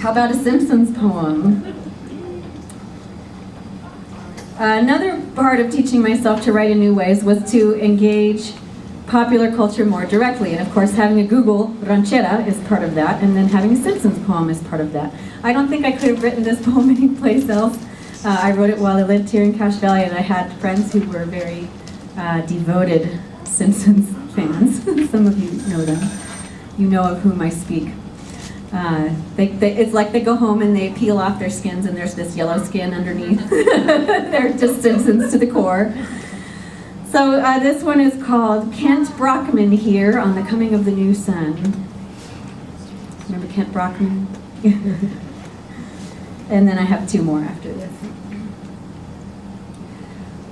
How about a Simpsons poem? Another part of teaching myself to write in new ways was to engage popular culture more directly. And of course, having a Google ranchera is part of that, and then having a Simpsons poem is part of that. I don't think I could have written this poem anyplace else. I wrote it while I lived here in Cache Valley, and I had friends who were very devoted Simpsons fans. Some of you know them. You know of whom I speak. It's like they go home and they peel off their skins and there's this yellow skin underneath. They're just Simpsons to the core. So this one is called Kent Brockman Here on the Coming of the New Sun. Remember Kent Brockman? And then I have two more after this.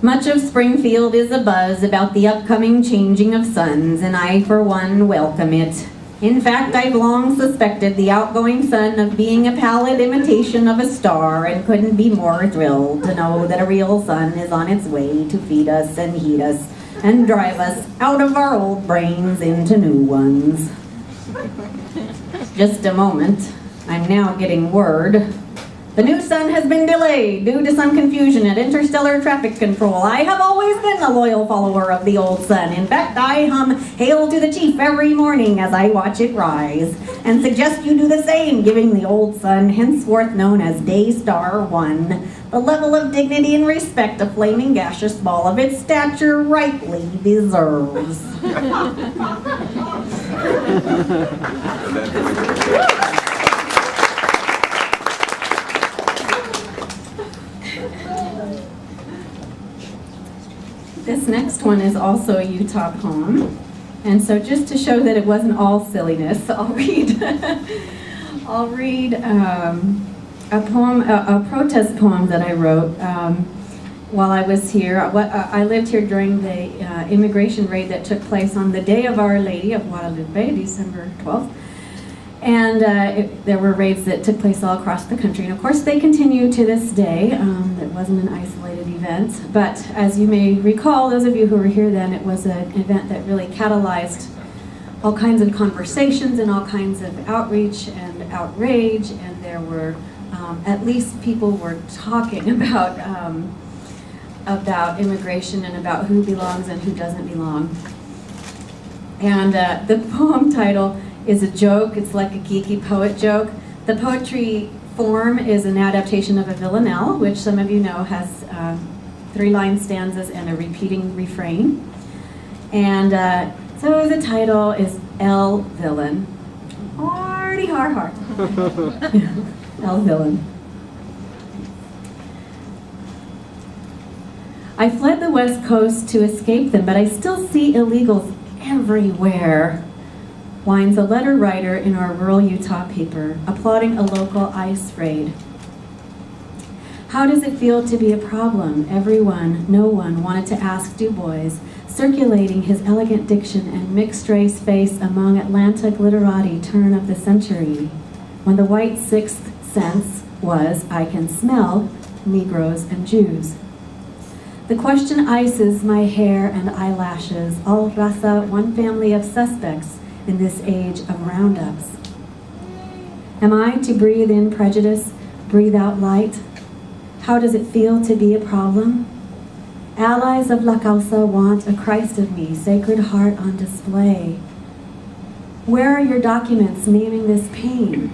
Much of Springfield is abuzz about the upcoming changing of suns, and I, for one, welcome it. In fact, I've long suspected the outgoing sun of being a pallid imitation of a star, and couldn't be more thrilled to know that a real sun is on its way to feed us and heat us and drive us out of our old brains into new ones. Just a moment. I'm now getting word. The new sun has been delayed due to some confusion at interstellar traffic control. I have always been a loyal follower of the old sun. In fact, I hum Hail to the Chief every morning as I watch it rise, and suggest you do the same, giving the old sun, henceforth known as Day Star 1, the level of dignity and respect a flaming gaseous ball of its stature rightly deserves. This next one is also a Utah poem, and so just to show that it wasn't all silliness, I'll read a poem, a protest poem that I wrote while I was here. I lived here during the immigration raid that took place on the day of Our Lady of Guadalupe, December 12th. And there were raids that took place all across the country. And of course, they continue to this day. It wasn't an isolated event. But as you may recall, those of you who were here then, it was an event that really catalyzed all kinds of conversations and all kinds of outreach and outrage. And there were, at least people were talking about immigration and about who belongs and who doesn't belong. And the poem title is a joke. It's like a geeky poet joke. The poetry form is an adaptation of a villanelle, which some of you know has 3-line stanzas and a repeating refrain. And so the title is El Villain. Hardy har har. El Villain. I fled the West Coast to escape them, but I still see illegals everywhere, whines a letter writer in our rural Utah paper, applauding a local ICE raid. How does it feel to be a problem? Everyone, no one wanted to ask Du Bois, circulating his elegant diction and mixed-race face among Atlanta glitterati turn of the century, when the white sixth sense was, I can smell, Negroes and Jews. The question ices my hair and eyelashes, all raza, one family of suspects, in this age of roundups. Am I to breathe in prejudice, breathe out light? How does it feel to be a problem? Allies of La Causa want a Christ of me, Sacred Heart on display. Where are your documents naming this pain?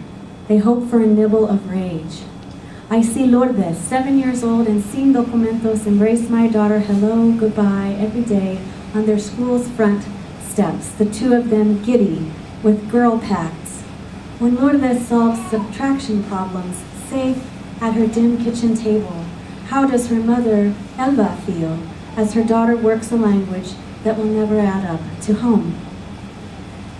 They hope for a nibble of rage. I see Lourdes, 7 years old, and sin documentos embrace my daughter hello, goodbye, every day on their school's front steps, the two of them giddy with girl pacts. When Lourdes solves subtraction problems, safe at her dim kitchen table, how does her mother, Elba, feel as her daughter works a language that will never add up to home?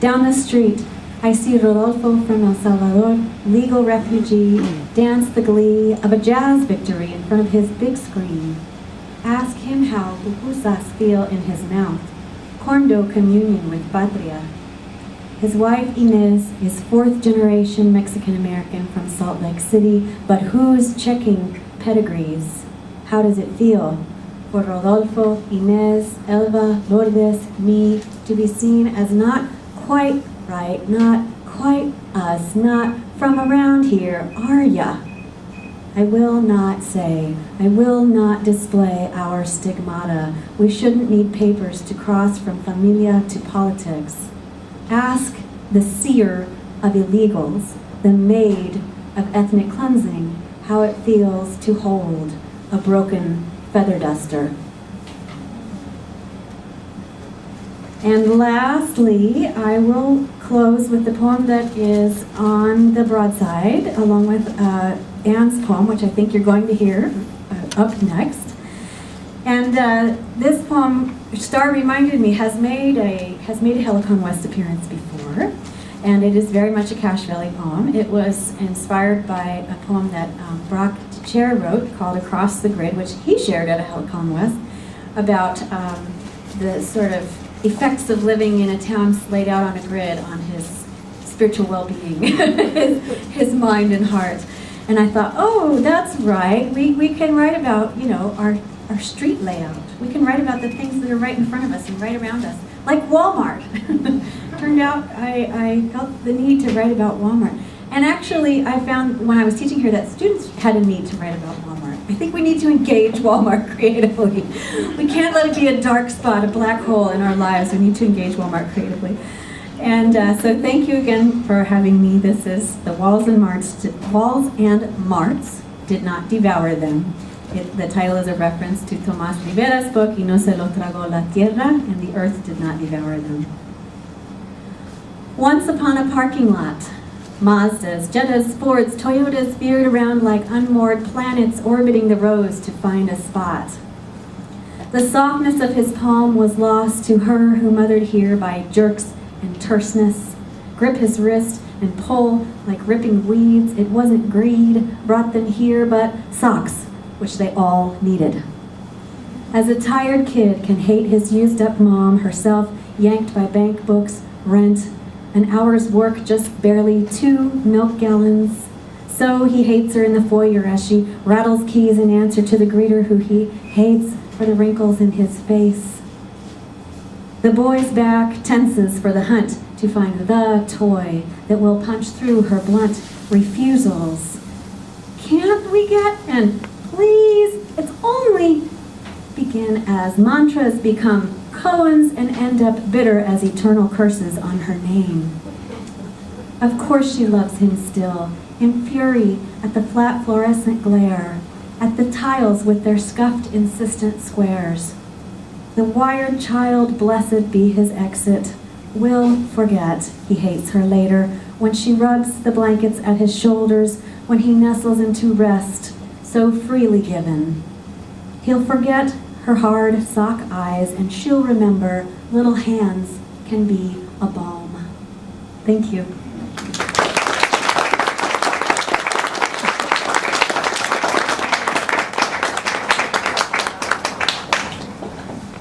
Down the street, I see Rodolfo from El Salvador, legal refugee, dance the glee of a jazz victory in front of his big screen. Ask him how pupusas feel in his mouth. Corn dough communion with Patria. His wife Inez is 4th generation Mexican-American from Salt Lake City, but who's checking pedigrees? How does it feel for Rodolfo, Inez, Elva, Lourdes, me, to be seen as not quite right, not quite us, not from around here, are ya? I will not say, I will not display our stigmata. We shouldn't need papers to cross from familia to politics. Ask the seer of illegals, the maid of ethnic cleansing, how it feels to hold a broken feather duster. And lastly, I will close with the poem that is on the broadside, along with Anne's poem, which I think you're going to hear up next. And this poem, Star reminded me, has made a Helicon West appearance before, and it is very much a Cache Valley poem. It was inspired by a poem that Brock Chair wrote called Across the Grid, which he shared at a Helicon West, about the sort of effects of living in a town laid out on a grid on his spiritual well-being, his mind and heart. And I thought, oh, that's right. We can write about, our street layout. We can write about the things that are right in front of us and right around us, like Walmart. Turned out I felt the need to write about Walmart. And actually, I found when I was teaching here that students had a need to write about Walmart. I think we need to engage Walmart creatively. We can't let it be a dark spot, a black hole in our lives. We need to engage Walmart creatively. And so thank you again for having me. This is The Walls and Marts Did Not Devour Them. The title is a reference to Tomás Rivera's book, Y no se lo tragó la tierra, and the earth did not devour them. Once upon a parking lot, Mazdas, Jettas, Fords, Toyotas veered around like unmoored planets orbiting the rows to find a spot. The softness of his palm was lost to her who mothered here by jerks and terseness. Grip his wrist and pull like ripping weeds. It wasn't greed brought them here, but socks, which they all needed. As a tired kid can hate his used-up mom, herself yanked by bank books, rent, an hour's work, just barely 2 milk gallons. So he hates her in the foyer as she rattles keys in answer to the greeter who he hates for the wrinkles in his face. The boy's back tenses for the hunt to find the toy that will punch through her blunt refusals. Can't we get, and please, it's only, begin as mantras become koans and end up bitter as eternal curses on her name. Of course she loves him still, in fury at the flat fluorescent glare, at the tiles with their scuffed insistent squares. The wired child, blessed be his exit, will forget he hates her later when she rubs the blankets at his shoulders, when he nestles into rest, so freely given. He'll forget her hard sock eyes, and she'll remember little hands can be a balm. Thank you.